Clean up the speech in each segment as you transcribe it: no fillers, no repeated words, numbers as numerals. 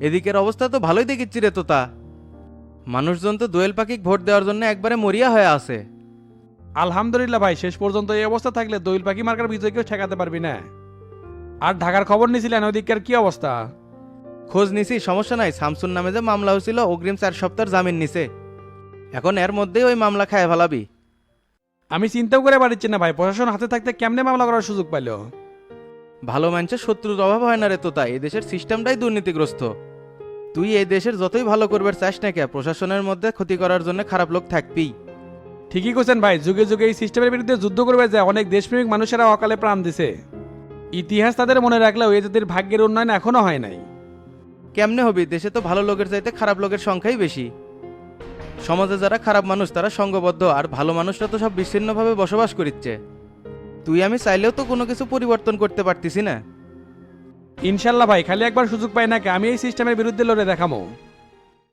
এদিকের অবস্থা তো ভালোই দেখিচ্ছি রে তোতা। মানুষজন তো দোয়েল পাখিক ভোট দেওয়ার জন্য একবারে মরিয়া হয়ে আছে। আলহামদুলিল্লাহ ভাই, শেষ পর্যন্ত এই অবস্থা থাকলে দইল পাখি মার্কার বিজয় কেউ ঠেকাতে পারবি না। আর ঢাকার খবর নিছিলেন, ওইদিককার কি অবস্থা? খোঁজ নিছি, সমস্যা নাই। শামসুর নামে যে মামলা হয়েছিল অগ্রিম 4 সপ্তাহের জামিন নিছে। এখন এর মধ্যেই ওই মামলা খায় ফেলাবি। আমি চিন্তাও করে পারছি না ভাই, প্রশাসন হাতে থাকতে কেমনে মামলা করার সুযোগ পাইল? ভালো মানুষের শত্রুর অভাব হয় না রে তোতা, এই দেশের সিস্টেমটাই দুর্নীতিগ্রস্ত। তুই এই দেশের যতই ভালো করবার চাস না কে, প্রশাসনের মধ্যে ক্ষতি করার জন্য খারাপ লোক থাকবেই। ঠিকই কোছেন ভাই, যুগে যুগে এই সিস্টেমের বিরুদ্ধে যুদ্ধ করবে যায় অনেক দেশপ্রেমিক মানুষেরা অকালে প্রাণ দিছে। ইতিহাস তাদের মনে রাখলেও এই জাতির ভাগ্যের উন্নয়ন এখনো হয় নাই। কেমনে হবি? দেশে তো ভালো লোকের চাইতে খারাপ লোকের সংখ্যাই বেশি। সমাজে যারা খারাপ মানুষ তারা সংঘবদ্ধ, আর ভালো মানুষরা তো সব বিচ্ছিন্নভাবে বসবাস করিচ্ছে। তুই আমি চাইলেও তো কোনো কিছু পরিবর্তন করতে পারতিস না। ইনশাল্লাহ ভাই, খালি একবার সুযোগ পাই নাকি আমি এই সিস্টেমের বিরুদ্ধে লড়ে দেখামো।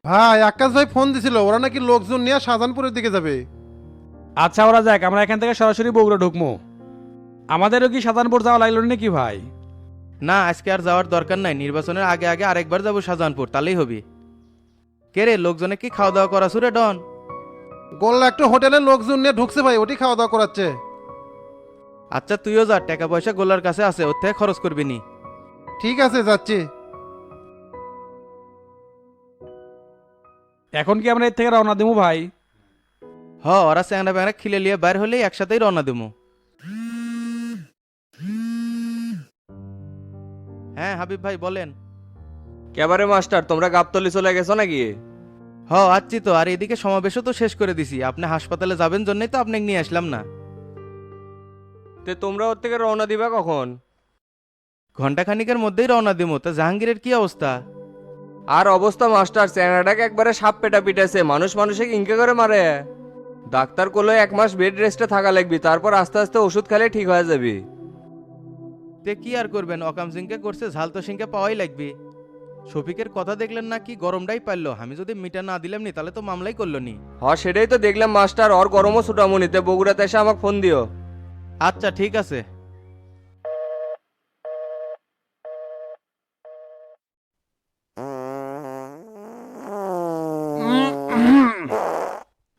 ভাই আকাশ ভাই ফোন দিছিল, ওরা নাকি লোকজন নিয়ে শাহজাহানপুরের দিকে যাবে। আচ্ছা ওরা যাক, আমরা এখান থেকে সরাসরি বগুড়া ঢুকবো। আমাদেরও কি সাধারণপুর যাওয়া লাগলো নাকি ভাই? না, আজকে আর যাওয়ার দরকার নাই। নির্বাচনের আগে আগে আরেকবার যাবো শাহজাহানপুর, তাহলেই হবি। কে রে, লোকজনে কি খাওয়া দাওয়া করা সুরে ডন? গোল্লা একটু হোটেলে লোকজন নিয়ে ঢুকছে ভাই, ওটি খাওয়া দাওয়া করাচ্ছে। আচ্ছা তুইও যা, টাকা পয়সা গোলার কাছে আছে, ওর থেকে খরচ করবি নি। ঠিক আছে যাচ্ছি। এখন কি আমরা এর থেকে রওনা দেবো ভাই? ওরা চ্যাংরা ব্যাংরা খিলে লিয়ে বাইর হলেই একসাথেই রওনা দেবো। হ্যাঁ হাবিব ভাই বলেন। কেবারে মাস্টার, তোমরা গাবতলি চলে গেছো নাকি? আচ্ছি তো। আর এদিকে সমাবেশও তো শেষ করে দিছি। আপনি হাসপাতালে যাবেন জন্যই তো আপনাকে নিয়ে আসলাম না। তে তোমরা ওর থেকে রওনা দিবা কখন? ঘন্টাখানিকের মধ্যেই রওনা দেবো। তা জাহাঙ্গীরের কি অবস্থা? আর অবস্থা মাস্টার, চ্যাংড়াটাকে একবারে সাপ পেটা পিটাছে, মানুষ মানুষকে ইনকে করে মারে। ডাক্তার কোলে 1 মাস বেড রেস্টে থাকা লাগবি, তারপর আস্তে আস্তে ওষুধ খেলে ঠিক হয়ে যাবি। তে কি আর করবেন, অকাম সিংকে করছে, ঝাল তো সিংকে পাওয়াই লাগবে। শফিকের কথা দেখলেন না, কি গরমটাই পারলো। আমি যদি মিটা না দিলাম নি তাহলে তো মামলাই করলো নি। সেটাই তো দেখলাম মাস্টার, ওর গরমও ছুটামুনিতে বগুড়াতে এসে আমাকে ফোন দিও। আচ্ছা ঠিক আছে।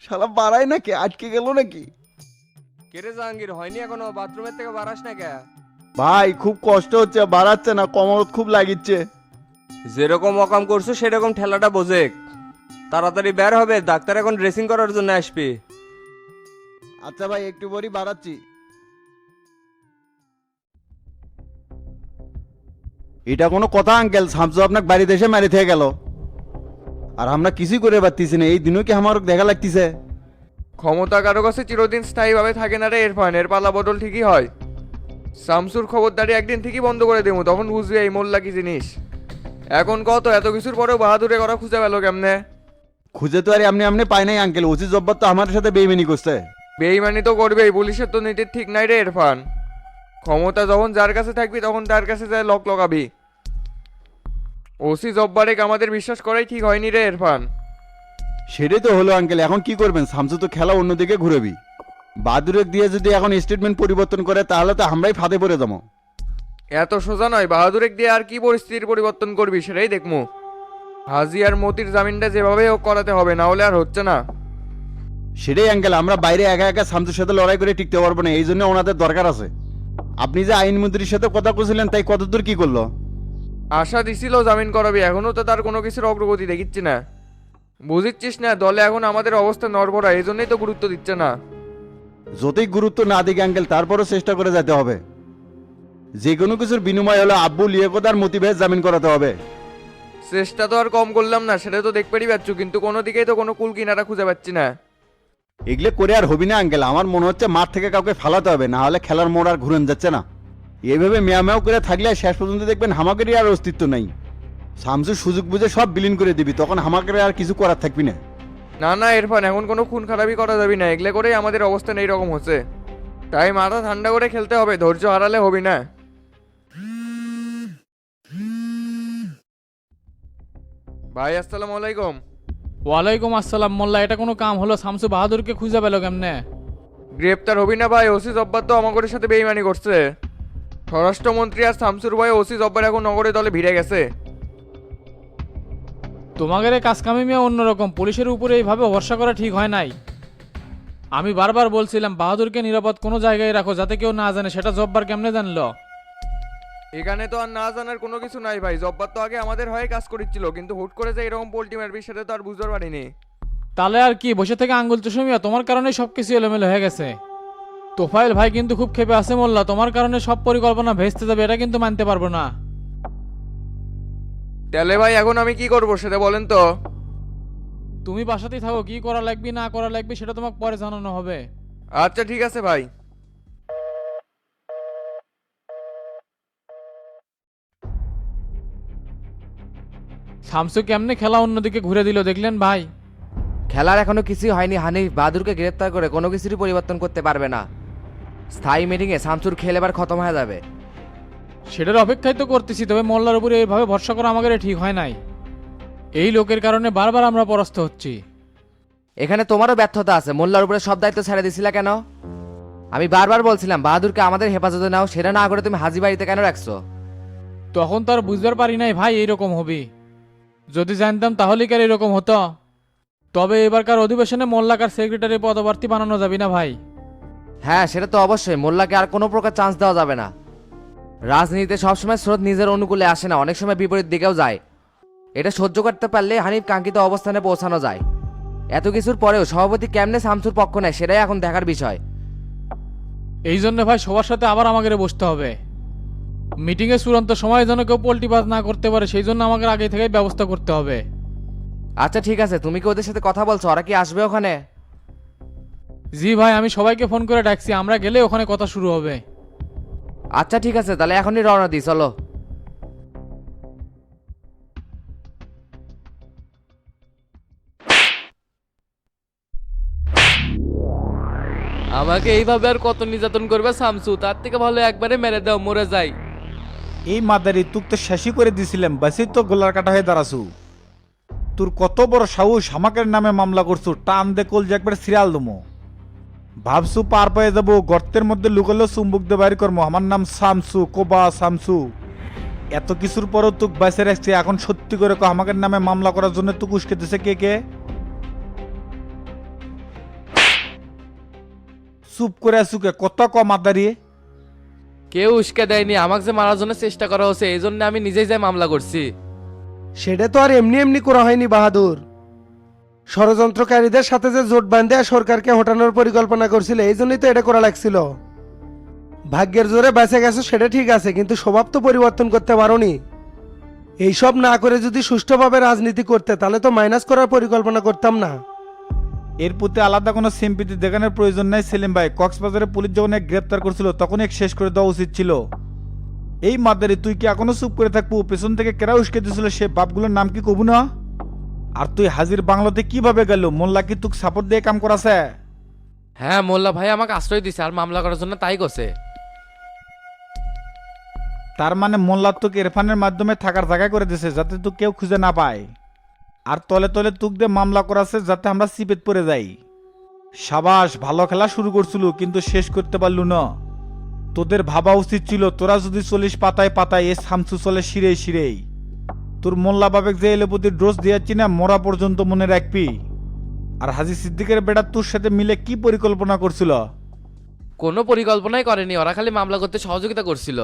শালা বাড়াই নাকি, আটকে গেল নাকি? কেরে জাহাঙ্গীর, হয়নি এখনো? বাথরুমের থেকে বাড়াস না কে? ভাই খুব কষ্ট হচ্ছে, বাড়াচ্ছে না, কমর খুব লাগিচ্ছে। যেরকম অকাম করছো সেরকম ঠেলাটা বোঝে। তাড়াতাড়ি বের হবে, ডাক্তার এখন ড্রেসিং করার জন্য আসবে। আচ্ছা ভাই একটু পরই বাড়াচ্ছি। এটা কোনো কথা আঙ্কেল? শামসু আপনাকে বাড়িতে এসে মারি থেকে গেল, আর আমরা কিছুই করে পারতেছি না। এই দিনও কি আমার দেখা লাগতেছে? ক্ষমতা কারো কাছে চিরদিন স্থায়ীভাবে থাকে না রে ইরফান, এর পালা বদল ঠিকই হয়। শামসুর খবরদারি একদিন ঠিকই বন্ধ করে দেবো, তখন বুঝবি এই মোল্লা কি জিনিস। এখন কত এত কিছুর পরেও বাহাদুরে করা খুঁজে পেল কেমনে? খুঁজে তো আর এমনি এমনি পাই নাই আঙ্কেল, ওসি জব্বার তো আমার সাথে বেইমানি করছে। বেইমানি তো করবেই, পুলিশের তো নীতির ঠিক নাই রে ইরফান। ক্ষমতা যখন যার কাছে থাকবি তখন তার কাছে যায় লক লগাবি। ওসি জব্বারেক আমাদের বিশ্বাস করাই ঠিক হয়নি রে ইরফান। সেটাই তো হলো আঙ্কেল, এখন কি করবেন? শামসু তো খেলা অন্যদিকে ঘুরেবি। বাহাদুরের দিয়ে যদি এখন স্টেটমেন্ট পরিবর্তন করে তাহলে তো আমরাই ফাঁদে পড়ে যাবো। এত সোজা নয়, বাহাদুরেক দিয়ে আর কি পরিস্থিতির পরিবর্তন করবি সেটাই দেখমু। হাজি আর মতির জামিনটা যেভাবে হোক করাতে হবে, না হলে আর হচ্ছে না। সেটাই আঙ্কেল, আমরা বাইরে একা একা শামসুর সাথে লড়াই করে টিকতে পারবো না, এই জন্য ওনাদের দরকার আছে। আপনি যে আইনমন্ত্রীর সাথে কথা বলছিলেন তাই কতদূর কি করলো? আশা দিছিল জামিন করাবি, এখনো তো তার কোনো কিছুর অগ্রগতি দেখিচ্ছি না। বুঝিচ্ছিস না, দলে এখন আমাদের অবস্থা নড়বড়া, এই জন্যই তো গুরুত্ব দিচ্ছে না। যতই গুরুত্ব না দিকে আঙ্কেল, তারপরও চেষ্টা করে যেতে হবে। যে কোনো কিছুর বিনিময় হলো আব্বু লিয়াকত আর মতিভেজ জামিন করাতে হবে। চেষ্টা তো আর কম করলাম না, সেটা তো দেখতে পাচ্ছ, কিন্তু কোনো দিকেই তো কোনো কুল কিনারা খুঁজে পাচ্ছি না। এগুলো করে আর হবি না আঙ্কেল, আমার মনে হচ্ছে মাঠ থেকে কাউকে ফালাতে হবে, না হলে খেলার মোড় আর ঘুরেন যাচ্ছে না। এইভাবে মেয়ামেও করে থাকলে শেষ পর্যন্ত দেখবেন হামাকেরই আর অস্তিত্ব নাই। শামসুর সুযোগ বুঝে সব বিলীন করে দিবি, তখন হামাকের আর কিছু করার থাকবি না। না না ইরফান, এখন কোনো খুন খারাপই করা যাবে না, এগুলো করেই আমাদের অবস্থান এইরকম হচ্ছে। তাই মাথা ঠান্ডা করে খেলতে হবে, ধৈর্য হারালে হবি না। ভাই আসসালামু আলাইকুম। ওয়ালাইকুম আসসালাম। মোল্লা, এটা কোনো কাম হলো? শামসু বাহাদুরকে খুঁজে পেল কেমনে? গ্রেপ্তার হবি না ভাই, ওসি জব্বার তো আমাদের সাথে বেইমানি করছে। স্বরাষ্ট্রমন্ত্রী আর শামসুর ভাই ওসি জব্বার এখন নগরের দলে ভিড়ে গেছে। তোমাদের এই কাজ কামি মিয়া অন্যরকম, পুলিশের উপরে এইভাবে ভরসা করা ঠিক হয় নাই। আমি বারবার বলছিলাম বাহাদুরকে নিরাপদ কোনো জায়গায় রাখো যাতে কেউ না জানে, সেটা জব্বার কেমনে জানলো? এখানে তো আর না জানার কোনো কিছু নাই ভাই, জব্বার তো আগে আমাদের হয়ে কাজ করছিল, কিন্তু হুট করে যে এরকম পোল্টি মারবি সেটা তো আর বুঝতে পারিনি। তাহলে আর কি, বসে থেকে আঙ্গুল চুষে মিয়া, তোমার কারণে সব কিছু এলোমেলো হয়ে গেছে। তোফাইল ভাই কিন্তু খুব ক্ষেপে আছে মোল্লা, তোমার কারণে সব পরিকল্পনা ভেস্তে যাবে, এটা কিন্তু মানতে পারবো না। তাহলে ভাই এখন আমি কি করব সেটা বলেন তো। তুমি বাসাতেই থাকো, কি করা লাগবে না করা লাগবে সেটা তোমাকে পরে জানানো হবে। আচ্ছা ঠিক আছে ভাই। শামসু কেমনে খেলা অন্যদিকে ঘুরে দিল দেখলেন ভাই? খেলার এখনো কিছুই হয়নি, হানিফ বাহাদুরকে গ্রেপ্তার করে কোনো কিছুরই পরিবর্তন করতে পারবে না। স্থায়ী মিটিংয়ে শামসুর খেল এবার খতম হয়ে যাবে। সেটার অপেক্ষাই তো করতেছি, তবে মোল্লার উপরে এইভাবে ভরসা করা আমাদের ঠিক হয় নাই। এই লোকের কারণে বারবার আমরা পরাস্ত হচ্ছি। এখানে তোমারও ব্যর্থতা আছে, মোল্লার উপরে সব দায়িত্ব ছেড়ে দিছিলা কেন? আমি বারবার বলছিলাম বাহাদুরকে আমাদের হেফাজতে নাও, সেটা না করে তুমি হাজি বাড়িতে কেন রাখছো? তখন তো আর বুঝতে পারি নাই ভাই এইরকম হবে। যদি জানতাম তাহলে কি আর এরকম হতো? তবে এবারকার অধিবেশনে মোল্লাকার সেক্রেটারি পদপ্রার্থী বানানো যাবে না ভাই? হ্যাঁ সেটা তো অবশ্যই, মোল্লাকে আর কোনো প্রকার চান্স দেওয়া যাবে না। রাজনীতিতে সবসময় স্রোত নিজের অনুকূলে আসে না, অনেক সময় বিপরীত দিকেও যায়। এটা সহ্য করতে পারলে হানিফ কাঙ্ক্ষিত অবস্থানে পৌঁছানো যায়। এত কিছুর পরেও সভাপতি কেমনে শামসুর পক্ষ নেয় সেটাই এখন দেখার বিষয়। এই জন্য ভাই সবার সাথে আবার আমাকে বসতে হবে। মিটিংয়ে চূড়ান্ত সময় যেন কেউ পোল্টিবাজ না করতে পারে, সেই জন্য আমাকে আগে থেকে ব্যবস্থা করতে হবে। আচ্ছা ঠিক আছে, তুমি কি ওদের সাথে কথা বলছো? ওরা কি আসবে ওখানে? জি ভাই, আমি সবাইকে ফোন করে ডাকছি, আমরা গেলে ওখানে কথা শুরু হবে। আচ্ছা ঠিক আছে, তাহলে এখনই রওনা দিই, চলো। আমাকে এইভাবে আর কত নির্যাতন করবে শামসু, তার থেকে ভালো একবারে মেরে দাও, মরে যাই। এই মাদারি তুক তো শেষই করে দিছিলাম, বাসি তো গোলার কাটা হয়ে দাঁড়াছু। তোর কত বড় সাহস, আমাকের নামে মামলা করছু, টান দে কল যে একবার সিরিয়াল দমো। ভাবছু পার পেয়ে যাবো, গর্তের মধ্যে লুকালেও চুম্বুক দিয়ে বাইর করবো। আমার নাম শামসু, কোবা শামসু। এত কিছুর পরও তুক বাঁচে রাখছি, এখন সত্যি করে আমাকের নামে মামলা করার জন্য তুক উস্কে দিছে কে কে? চুপ করে আসুকে, কত কম আদারি। কেউ উস্কে দেয়নি, আমাকে যে মারার জন্য চেষ্টা করা হচ্ছে, এই জন্য আমি নিজেই যাই মামলা করছি। সেটা তো আর এমনি এমনি করা হয়নি বাহাদুর। ষড়যন্ত্রকারীদের সাথে যে জোট বাঁধে সরকারকে হটানোর পরিকল্পনা করছিল, এই জন্যই তো এটা করা লাগছিল। ভাগ্যের জোরে বেঁচে গেছো সেটা ঠিক আছে, কিন্তু স্বভাব তো পরিবর্তন করতে পারোনি। এইসব না করে যদি সুষ্ঠুভাবে রাজনীতি করতে তাহলে তো মাইনাস করার পরিকল্পনা করতাম না। এর প্রতি আলাদা কোনো সিম্পিতি দেখানোর প্রয়োজন নাই সেলিম ভাই। কক্সবাজারে পুলিশ যখন এক গ্রেপ্তার করছিল তখন এক শেষ করে দেওয়া উচিত ছিল। এই মাদারি তুই কি এখনো চুপ করে থাকবো? পেছন থেকে কেরা উস্কে দিছিল সে বাপগুলোর নাম কি কবু না? আর তুই হাজির বাংলাতে কিভাবে গেল? মোল্লা কি তুক সাপোর্ট দিয়ে কাম করাছে? হ্যাঁ, মোল্লা ভাই আমাকে আশ্রয় দিছে আর মামলা করার জন্য তাই করছে। তার মানে মোল্লা তুক ইরফানের মাধ্যমে থাকার জায়গায় করে দিছে যাতে তুই কেউ খুঁজে না পায়। আর তলে তলে তুক দিয়ে মামলা করাছে যাতে আমরা সিপেত পড়ে যাই। সাবাস, ভালো খেলা শুরু করছিল কিন্তু শেষ করতে পারলু না। তোদের ভাবা উচিত ছিল তোরা যদি 40 পাতায় পাতায় এ শামসু চলে শিরেই শিরেই। তোর মোল্লা বাবেক যে এলোপতি ডোজ দিয়েছি না, মরা পর্যন্ত মনে রাখবি। আর হাজি সিদ্দিকের বেটা তোর সাথে মিলে কি পরিকল্পনা করছিল? কোনো পরিকল্পনাই করেনি, ওরা খালি মামলা করতে সহযোগিতা করছিল।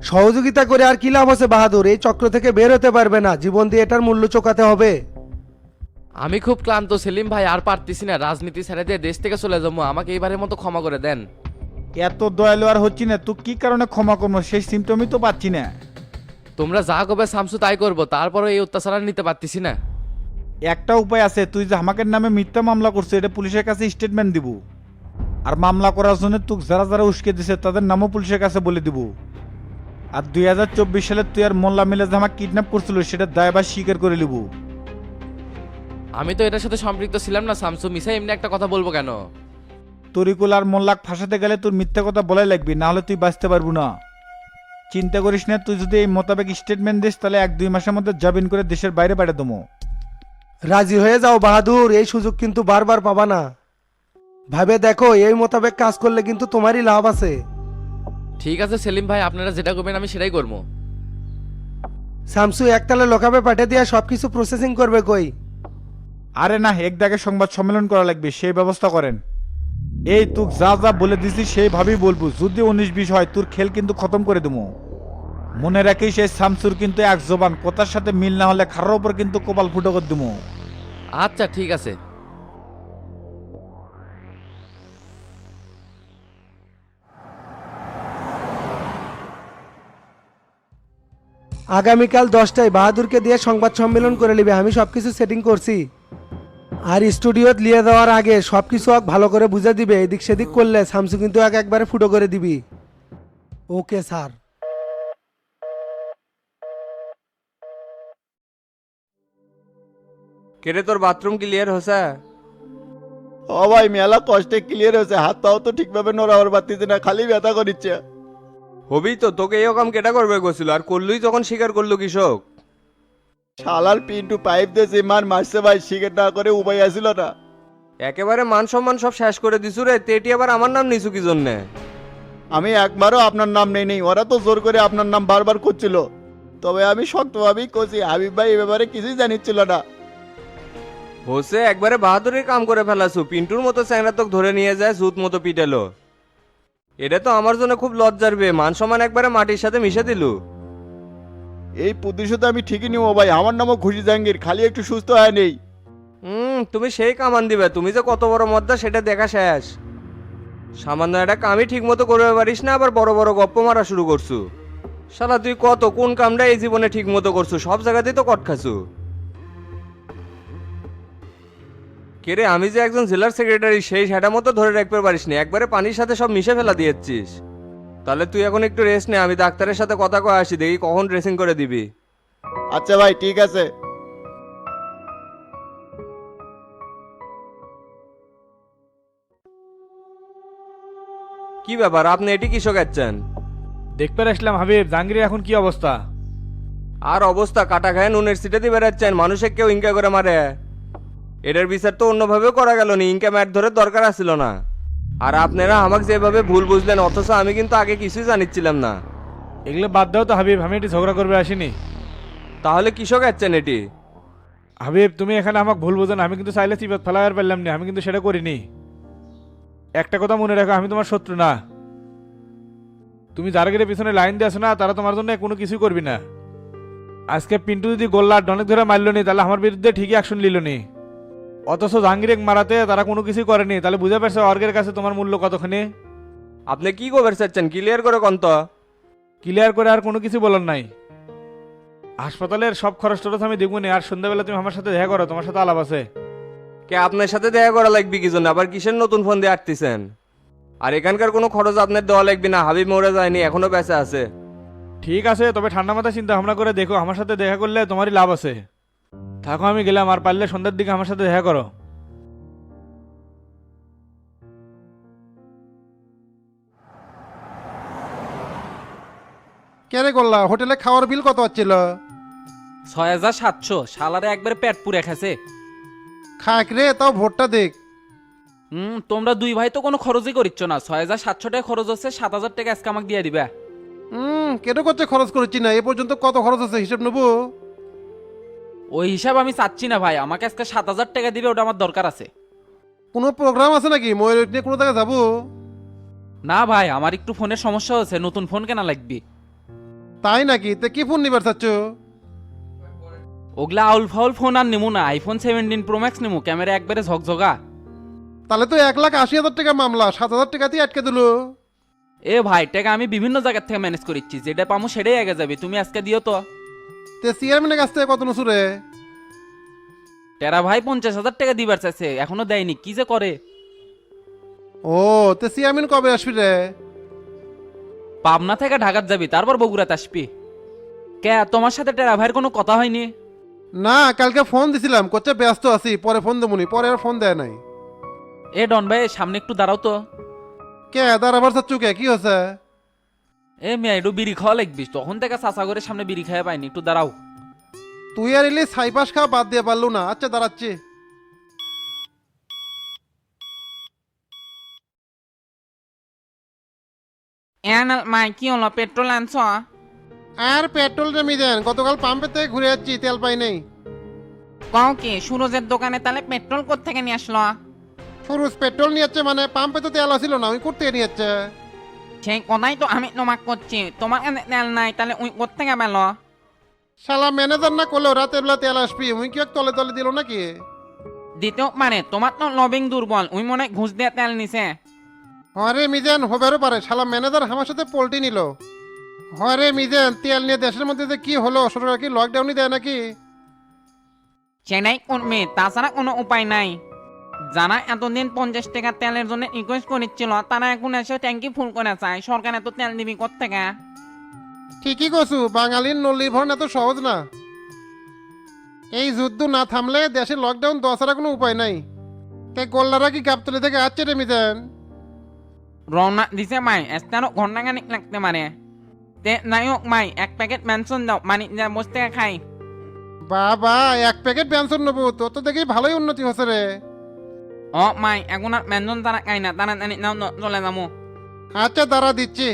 সহযোগিতা করে আর কি লাভ আছে বাহাদুর? এই চক্র থেকে বের হতে পারবে না, জীবন দিয়ে এটার মূল্য চোকাতে হবে। আমি খুব ক্লান্ত সেলিম ভাই, আর পারতেছি না, রাজনীতি ছেড়ে দিয়ে দেশ থেকে চলে যাবো, আমাকে এইবারের মতো ক্ষমা করে দেন। এত দয়ালু আর হচ্ছি না, তুই কি কারণে ক্ষমা করবো সেই সিমটমই তো পাচ্ছি না। তোমরা যা করবে শামসু তাই করবো, তারপরে এই অত্যাচার আর নিতে পারতেছি না। একটা উপায় আছে, তুই যে আমাকে নামে মিথ্যা মামলা করছিস এটা পুলিশের কাছে স্টেটমেন্ট দিব। আর মামলা করার জন্য তুই যারা যারা উস্কে দিছে তাদের নামও পুলিশের কাছে বলে দিব। আর 2024 সালে তুই আর মোল্লা মিলে যে আমাকে কিডন্যাপ করছিল সেটা দায়ভার স্বীকার করে নিব। আমি তো এটার সাথে সম্পৃক্ত ছিলাম না শামসু, মিশা এমনি একটা কথা বলবো কেন? তরিকুল আর মোল্লাক ফাঁসাতে গেলে তোর মিথ্যা কথা বলাই লাগবি, না হলে তুই বাঁচতে পারবো না। চিন্তা করিস না, তুই যদি এই মোতাবেক স্টেটমেন্ট দিস তাহলে 1-2 মাসের মধ্যে জামিন করে দেশের বাইরে পাঠিয়ে দেবো। রাজি হয়ে যাও বাহাদুর, এই সুযোগ কিন্তু বারবার পাবা না। ভাবে দেখো, এই মোতাবেক কাজ করলে কিন্তু তোমারই লাভ আছে। ঠিক আছে সেলিম ভাই, আপনারা যেটা করবেন আমি সেটাই করবো। শামসু একতালে লোকাবে পাঠিয়ে দিয়া সবকিছু প্রসেসিং করবে কই? আরে না, এক দাগে সংবাদ সম্মেলন করা লাগবে, সেই ব্যবস্থা করেন। এই তুই যা যা বলে দিছি সেইভাবেই বলবো, যদি 19-20 হয় তোর খেল কিন্তু খতম করে দেবো। মনে রাখিস সেই শামসুর কিন্তু এক জবান, কথার সাথে মিল না হলে খারার উপর কিন্তু কপাল ফুটো করে দেবো। আচ্ছা ঠিক আছে। আগামীকাল 10টায় বাহাদুরকে দিয়ে সংবাদ সম্মেলন করে নিবে, আমি সবকিছু সেটিং করছি। আর স্টুডিওত লিয়ে যাওয়ার আগে সবকিছু ভালো করে বুঝে দিবে, এদিক সেদিক করলে শামসু কিন্তু একবারে ফুটো করে দিবি। Okay sir. কেরে তোর বাথরুম ক্লিয়ার হচ্ছে? ও ভাই মেলা কষ্টে ক্লিয়ার হয়েছে, হাত পাও তো ঠিকভাবে নড়াবার পারতেছে না, খালি ব্যথা করিচ্ছে। হবি তো, তোকে এই কাম কেটা করবে গেছিল, আর করলুই যখন স্বীকার করলো কৃষক। শালার পিন্টু পাইপ দিয়ে যে মার মারছে ভাই, স্বীকার না করে উপায় আসিল না। একেবারে মান সম্মান সব শেষ করে দিছু রে, তেটি আবার আমার নাম নিছু কি জন্যে? আমি একবারও আপনার নাম নেই, ওরা তো জোর করে আপনার নাম বারবার করছিল। তবে আমি শক্তভাবেই করছি, হাবিব ভাই এ ব্যাপারে কিছুই জানিচ্ছিল না। হোসে একবারে বাহাদুরের কাম করে ফেলাছু, পিন্টুর মতো চ্যাংরা তোকে ধরে নিয়ে যায় জুত মতো পিটালো। এটা তো আমার জন্য খুব লজ্জার বে, মান সম্মান একবারে মাটির সাথে মিশে দিলু। এই প্রতিশোধ আমি ঠিকই নিব ভাই, আমার নামও খুশি জাহাঙ্গীর, খালি একটু সুস্থ হয় নেই। তুমি সেই কামান দিবে, তুমি যে কত বড় মদ্দা সেটা দেখা শেষ। সামান্য একটা কামই ঠিক মতো করতে পারিস না, আবার বড় বড় গপ্প মারা শুরু করছু। শালা তুই কত কোন কামটা এই জীবনে ঠিক মতো করছু, সব জায়গাতেই তো কট খাছু। কেরে আমি যে একজন জেলার সেক্রেটারি, সেই সেটা মতো ধরে রাখতে পারিস না, একবারে পানির সাথে সব মিশে ফেলা দিয়েছিস। তাহলে তুই এখন একটু রেস্ট নে, আমি ডাক্তারের সাথে কথা কয়ে আসি, দেখি কখন ড্রেসিং করে দিবি। আচ্ছা ভাই ঠিক আছে। কি ব্যাপার, আপনি এটি কি শোকাচ্ছেন? দেখতে আসলাম হাবিব, জাহাঙ্গীরের এখন কি অবস্থা? আর অবস্থা কাটা খায় নুনের সিটে দিয়ে বেড়াচ্ছেন, মানুষের কেউ ইনকা করে মারে। এটার বিচার তো অন্যভাবেও করা গেল নি, ইনকা ম্যাট ধরে দরকার আসছিল না। আর আপনারা আমাকে যেভাবে ভুল বুঝলেন, অথচ আমি কিন্তু আগে কিছুই জানিচ্ছিলাম না। এগুলো বাদ দাও তো হাবিব, আমি এটি ঝগড়া করবে আসিনি। তাহলে কৃষক আছেন এটি? হাবিব তুমি এখানে আমাকে ভুল বোঝেন, আমি কিন্তু চাইলে চিপাত ফেলার পারলাম না, আমি কিন্তু সেটা করিনি। একটা কথা মনে রাখো, আমি তোমার শত্রু না। তুমি যারা গেলে পিছনে লাইন দিয়ে আসো না, তারা তোমার জন্য কোনো কিছুই করবি না। আজকে পিন্টু যদি গোল্লা ডনেক ধরে মারল নি, তাহলে আমার বিরুদ্ধে ঠিকই অ্যাকশন নিল নি। অথচ জাহাঙ্গীর মারাতে তারা কোনো কিছুই করেনি, তাহলে বুঝে পারছো অর্গের কাছে তোমার মূল্য কতখানি। আপনি কি খবর চাচ্ছেন, ক্লিয়ার করে কন্ত। ক্লিয়ার করে আর কোনো কিছু বলার নাই। হাসপাতালের সব খরচ টরচ আমি দেখবো না, আর সন্ধ্যাবেলা তুমি আমার সাথে দেখা করো, তোমার সাথে আলাপ আছে। কে আপনার সাথে দেখা করা লাগবে কি জন্য, আবার কিসের নতুন ফোন দিয়ে আটতেছেন? আর এখানকার কোনো খরচ আপনার দেওয়া লাগবে না, হাবিব মরে যায়নি, এখনো বেঁচে আছে। ঠিক আছে, তবে ঠান্ডা মাথায় চিন্তা ভাবনা করে দেখো, আমার সাথে দেখা করলে তোমারই লাভ আছে। থাকো, আমি গেলাম, আর পারলে সন্ধ্যার দিকে আমার সাথে দেখা করো। কেরে করলা, হোটেলে খাওয়ার বিল কত হচ্ছিল? 6700, শালারে একবারে পেট পুরে খাছে। খাক রে, তাও ভোটটা দেখ। তোমরা দুই ভাই তো কোনো খরচই করিচ্ছ না, 6700 টাকা খরচ হচ্ছে, 7000 টাকা আজকে আমাকে দিয়ে দিবে। কেটে করছে খরচ করেছি না, এ পর্যন্ত কত খরচ আছে হিসেব নেবো? ওই হিসাব আমি চাচ্ছি না ভাই, আমাকে আজকে 7000 টাকা দিবে, ওটা আমার দরকার আছে। কোনো প্রোগ্রাম আছে নাকি, ময়ূর নিয়ে কোনো জায়গায় যাবো? না ভাই, আমার একটু ফোনের সমস্যা হচ্ছে, নতুন ফোন কেনা লাগবে। তাই নাকি? তে কি ফোন নিবার চাচ্ছ? ওগুলা আউল ফাউল ফোন আর নিমু না, আইফোন 17 প্রো ম্যাক্স নিমু, ক্যামেরা একবারে ঝকঝকা। তাহলে তো 1,80,000 টাকা মামলা, 7,000 টাকাতেই আটকে দিল। এ ভাই, টাকা আমি বিভিন্ন জায়গার থেকে ম্যানেজ করিচ্ছি, যেটা পামু সেটাই আগে যাবে, তুমি আজকে দিও তো। তে চেয়ারম্যানের কাছ থেকে কত নসুরে? টেরা ভাই 50,000 টাকা দিবার চাইছে, এখনো দেয়নি, কি যে করে। ও, তে চেয়ারম্যান কবে আসবি রে? পাবনা থেকে ঢাকার যাবি, তারপর বগুড়াতে আসবি। কে তোমার সাথে টেরা ভাইয়ের কোনো কথা হয়নি? না, কালকে ফোন দিছিলাম, করছে ব্যস্ত আছি, পরে ফোন দেবনি, পরে আর ফোন দেয় নাই। এ ডন ভাই, সামনে একটু দাঁড়াও তো। কে দাঁড়াবার চাচ্ছ, কে কি হচ্ছে? এ মেয়ে, একটু বিড়ি খাওয়া লাগবি, তখন থেকে চাচা করে সামনে বিড়ি খাওয়া পাইনি, একটু দাঁড়াও। তুই আর এলি ছাইপাস খাওয়া বাদ দিয়ে পারলু না। আচ্ছা দাঁড়াচ্ছি। মাই কি হলো, পেট্রোল আনছ? আর পেট্রোল নেমে দেন, গতকাল পাম্পের থেকে ঘুরে যাচ্ছি, তেল পাই নেই। কও কি সুরজের দোকানে তাহলে পেট্রোল কোত্থেকে নিয়ে আসলো? সুরুজ পেট্রোল নিয়ে যাচ্ছে মানে পাম্পে তো তেল আসিল না, ওই করতে নিয়ে যাচ্ছে। সেই কথাই তো আমি তোমাক করছি, তোমার কাছে তেল নাই তাহলে ওই কোত্থেকে পেল? শালা ম্যানেজার না করলেও রাতের বেলা তেল আসবি, ওই কি এক তলে তলে দিল নাকি? দিতেও পারে, তোমার তো লবিং দুর্বল, ওই মনে হয় ঘুষ দিয়ে তেল নিছে। হরে মিজেন হবেরও পারে, শালা ম্যানেজার আমার সাথে পোল্টি নিল। হরে মিজেন, তেল নিয়ে দেশের মধ্যে যে কি হলো, সরকার কি লকডাউনই দেয় নাকি? সেটাই করবে, তাছাড়া কোনো উপায় নাই। যারা এতদিন 50 টাকা তেলের জন্য রিকোয়েস্ট করেছিল তারা এখন এসে ট্যাঙ্কি ফুল করে চায়, সরকার এত তেল দিবি কোত্থেকে? ঠিকই কছু, বাঙালির নল্লিভরণ এত সহজ না। এই যুদ্ধ না থামলে দেশে লকডাউন দেওয়া ছাড়া কোনো উপায় নাই। তে গোল্লারা কি গাবতলি থেকে আসছে রে মিজেন? রওনা দিছে মাই, এস্তারও ঘন্টাখানিক লাগতে পারে। তে নাই হোক মাই, এক প্যাকেট মেনশন দাও, মানে যা বসে থেকে খাই। বাবা, এক প্যাকেট পেনশন নেবো, তোর তো দেখি ভালোই উন্নতি হচ্ছে রে। ও মাই, এখন আর মেনশন তারা খাই না, তারা নাও চলে যাবো। আচ্ছা দাঁড়া দিচ্ছি।